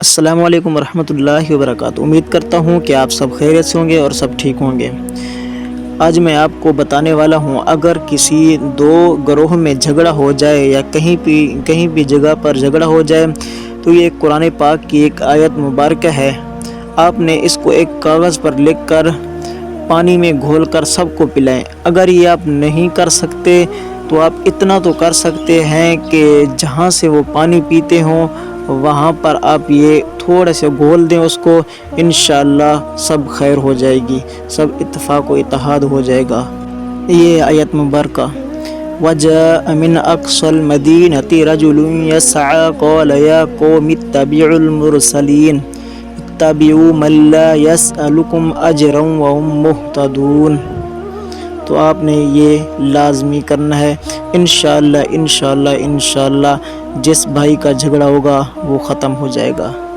السلام علیکم ورحمۃ اللہ وبرکاتہ۔ امید کرتا ہوں کہ آپ سب خیریت سے ہوں گے اور سب ٹھیک ہوں گے۔ آج میں آپ کو بتانے والا ہوں، اگر کسی دو گروہ میں جھگڑا ہو جائے یا کہیں بھی جگہ پر جھگڑا ہو جائے تو یہ قرآن پاک کی ایک آیت مبارکہ ہے۔ آپ نے اس کو ایک کاغذ پر لکھ کر پانی میں گھول کر سب کو پلائیں۔ اگر یہ آپ نہیں کر سکتے تو آپ اتنا تو کر سکتے ہیں کہ جہاں سے وہ پانی پیتے ہوں وہاں پر آپ یہ تھوڑے سے گھول دیں اس کو، انشاءاللہ سب خیر ہو جائے گی، سب اتفاق و اتحاد ہو جائے گا۔ یہ آیت مبارکہ وَجَاءَ مِنْ أَقْصَى الْمَدِينَةِ رَجُلٌ يَسْعَىٰ قَالَ يَا قَوْمِ اتَّبِعُوا الْمُرْسَلِينَ اتَّبِعُوا مَن لَّا يَسْأَلُكُمْ أَجْرًا وَهُم مُّهْتَدُونَ۔ تو آپ نے یہ لازمی کرنا ہے۔ انشاءاللہ جس بھائی کا جھگڑا ہوگا وہ ختم ہو جائے گا۔